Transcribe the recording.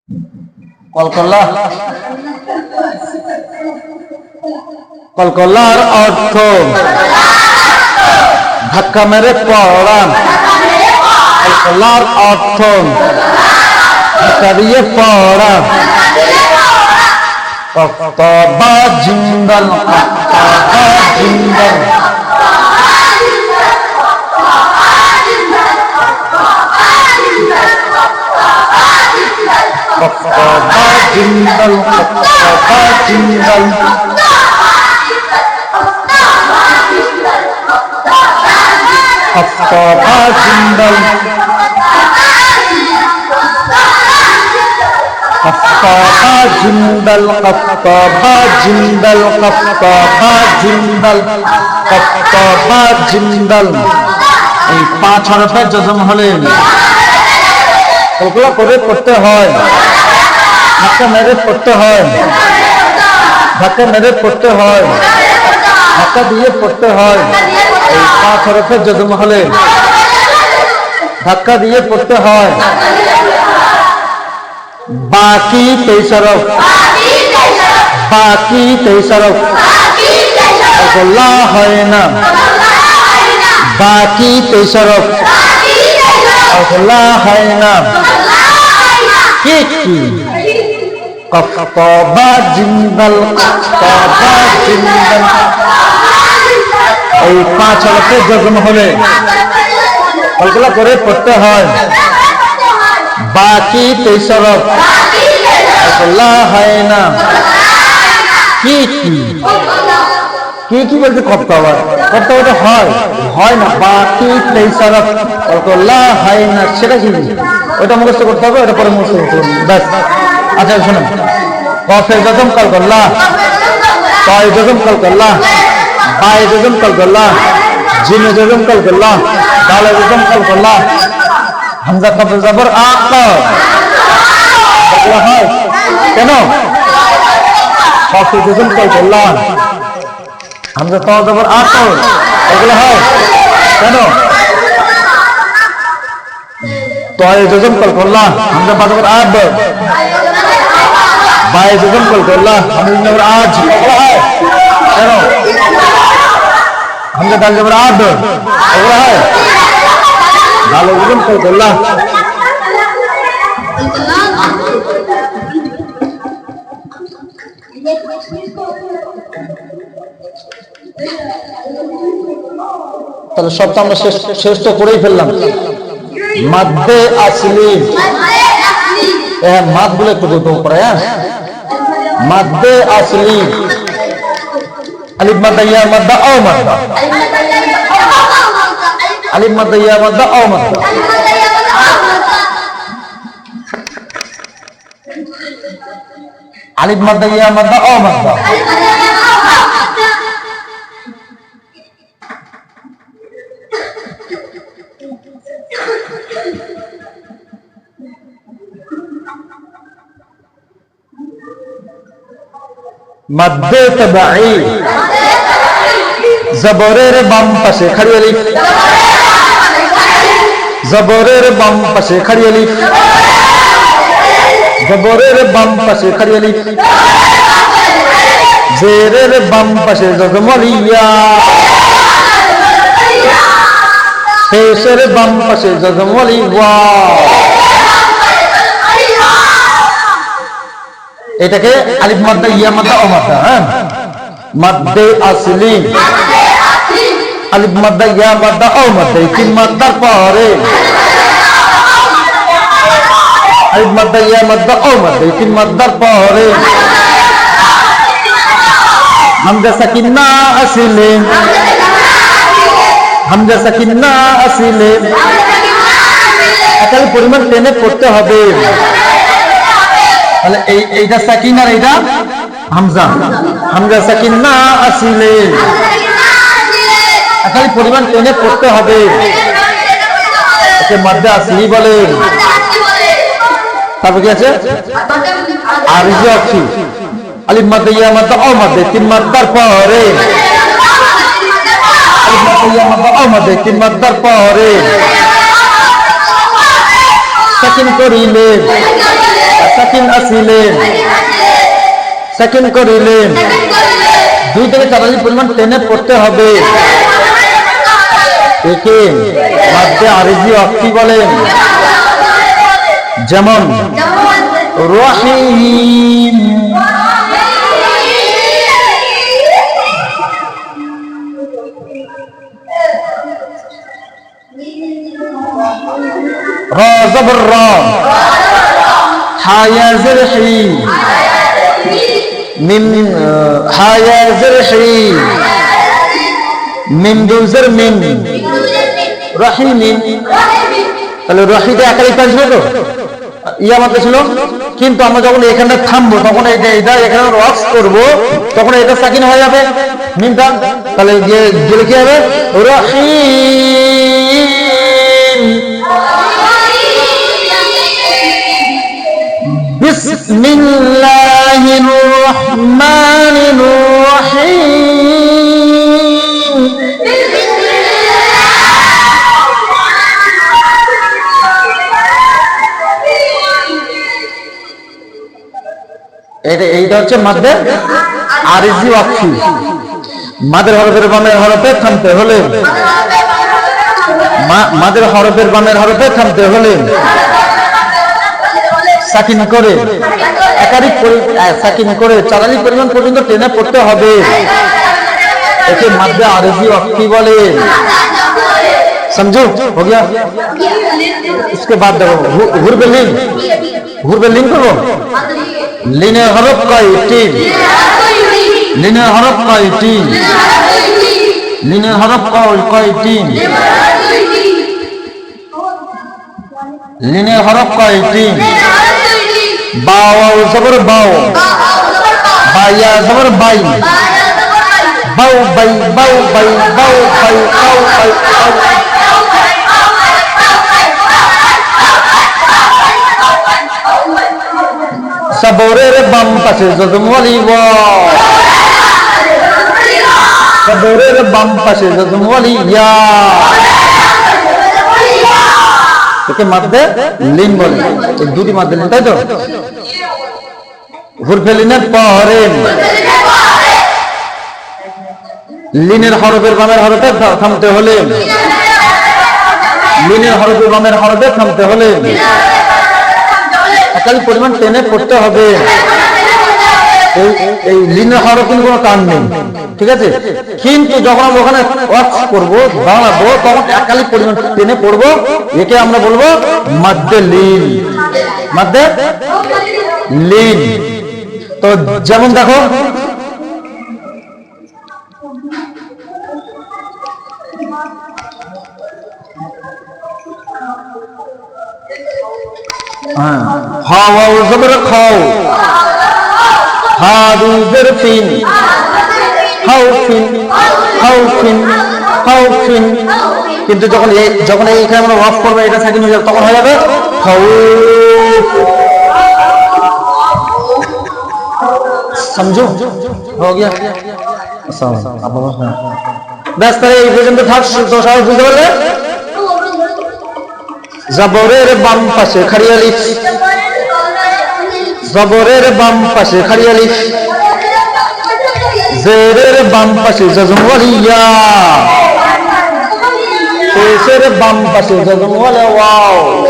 কলকল্লা কলকল্লার অর্থ ধাক্কা মেরে পড়া। কলকল্লার অর্থ ধাক্কা দিয়ে পড়া। কক্তবা জিন্দাল কক্তবা জিন্দাল কক্তবা জিন্দাল কক্তবা জিন্দাল কক্তবা জিন্দাল কক্তবা জিন্দাল কক্তবা জিন্দাল কক্তবা জিন্দাল কক্তবা জিন্দাল। এই 5 হরফের জজম হলে ওগুলো করে পড়তে হয়, ধাক্কা মেরে পড়তে হয়, ধাক্কা মেরে পড়তে হয়, ধাক্কা দিয়ে পড়তে হয়। এই 5 হরফের জজম হলে ধাক্কা দিয়ে পড়তে হয়। বাকি 23 হরফ, বাকি 23 হরফ কলকল্লা হয় না। বাকি 23 হরফ কলকল্লা হয় না। কি কি? কক্তবা জিন্দাল কক্তবা জিন্দাল। এই 5 হরফের জজম হলে কলকল্লা করে পড়তে হয়। বাকি 23 হরফ কলকল্লা হয় না। কি কি? কি কি বলতে কর্তব্য, কর্তব্যটা হয় হয় না। বাকি 23 হরফ কলকল্লা হয় না, সেটা কি? ওটা মুখস্থ করতে হবে, ওটা পরে মুখস্থ করতে হবে, ব্যাস। আচ্ছা শুনুন, কফের জজম কলকল্লা, তয় জজম কলকল্লা, বায়ে জজম কলকল্লা, জিমে জজম কলকল্লা, দালে জজম কলকল্লা, হামজা কফে জবর আ ক হয় কেন? কফে জজম কলকল্লা, হামজা ত জবর আ ক এগুলো হয় কেন? তয় জজম কলকল্লা, হামজা বা জবর আব, বায়ে জজম কলকল্লা, হামজা জবর আজ এগুলো হয় কেন? হামজা দাল জবর আব এগুলো হয়। দালে জজম কলকল্লা, তাহলে সব তো আমরা শেষ তো করেই ফেললাম। মাদ্দে আসলি, মাদ বলে একটু বলতে পারে। হ্যাঁ, মাদ্দে আসলি, আলিফ মাদ্দা ইয়া মাদ্দা ও মাদ্দা, আলিফ মাদ্দা ইয়া মাদ্দা ও মাদ্দা। আলিফ মাদ্দা ইয়া মাদ্দা ও মাদ্দা। মাদ্দে তাবাঈ, জবরের বাম পাশে খাড়ি আলিফ, জবরের বাম পাশে খাড়ি আলিফ, জবরের বাম পাশে খাড়ি আলিফ, জেরের বাম পাশে জজম ইয়া, পেশের বাম পাশে জজম ওয়া। এটাকে আলিফ মাদ্দা ইয়া মাদ্দা ও মাদ্দা। হ্যাঁ, মাদ্দে আসলি, আলিফ মাদ্দা ইয়া মাদ্দা ও মাদ্দা, 3 মাদ্দার পরে আলিফ মাদ্দা ইয়া মাদ্দা ও মাদ্দা, 3 মাদ্দার পরে হামজা সাকিন না আসলে, হামজা সাকিন না আসলে একাল পরিমাণ টেনে পড়তে হবে। তাহলে এইটা সাকিন আর এইটা হামজা, হামজা সাকিন না আসলে একাল পরিমাণ টেনে পড়তে হবে। একে মাদ্দে আসলি বলে। তারপর কি আছে? আরজি অক্ষি, আলিফ মাদ্দা ইয়া মাদ্দা ও মাদ্দা, 3 মাদ্দার পরে আলিফ মাদ্দা ইয়া মাদ্দা ও মাদ্দা, 3 মাদ্দার পরে সাকিন করিলে, সাকিন হাসিলেন সেকেন্ড করিলেন দুই থেকে চার আলিফ পরিমাণ টেনে পড়তে হবে একে মাদ্দে আরজি ওয়াক্ফি বলেন যেমন রহিম রা জবর রা হা ইয়া জের হি মিম হা ইয়া জের হি মিম দুল জের মিম রহিম তাহলে রহিতে একালি আসবে তো ইয়া মাত্রা ছিল কিন্তু আমরা যখন এখানটা থামবো তখন এটা এখানে ওয়াক্স করব তখন এটা সাকিন হয়ে যাবে মিমটা তাহলে গেলে কি হবে রহিম বিসমিল্লাহির রহমানির রহিম এইটা হচ্ছে মাদ্দে আরজি ওয়াক্ফি মাদের হরফের বামের হরফে থামতে হলে মাদের হরফের বামের হরফে থামতে হলে সাকিন করে একাধিক সাকিন করে চারালি পরিমাণ পর্যন্ত টেনে পড়তে হবে একে মাদ্দে আরজি ওয়াক্ফি বলে समझो हो गया इसके बाद देखो घुरबे लिंक करो লিনের হরফ কয়টি লিনের হরফ কয়টি লিনের হরফ কয়টি লিনের হরফ কয়টি বাও জবর বাও বায়া জবর বাই বাউ বাই বাউ বাই বাউ বাই বাউ বাই সবরের বাম পাশে জজম ওয়ালি ওয়া সবরের বাম পাশে জজম ওয়ালি ইয়া একে মাদ্দে লিন বলে দুটি মাদ্দে লিন তাই তো হুরফে লিনের পরে লিনের হরফের বামের হরফে থামতে হলে লিনের হরফের বামের হরফে থামতে হলে একালি পরিমাণ টেনে পড়তে হবে এই লিনের হরফের কোনো টান নেই ঠিক আছে কিন্তু যখন আমরা ওখানে ওয়াক্ফ করবো দাঁড়াবো তখন একালি পরিমাণ টেনে পড়বো একে আমরা বলবো মাদ্দে লিন মাদ্দে লিন তো যেমন দেখো হাওয়া জবর খাও হাদু জের ফিন হাউফিন হাউফিন হাউফিন কিন্তু যখন এইখানে আমরা ওয়াফ করবো এটা সাকিন হয়ে যাবে তখন হয়ে যাবে খাউফ समझो हो गया बस তাহলে এই পর্যন্ত থাক তো সবাই বুঝতে পারলে জবরের বাম পাশে খালি আলিফ জবরের বাম পাশে খালি আলিফ জেরের বাম পাশে জজম ওয়ালি ইয়া পেশের বাম পাশে জজম ওয়ালা ওয়াও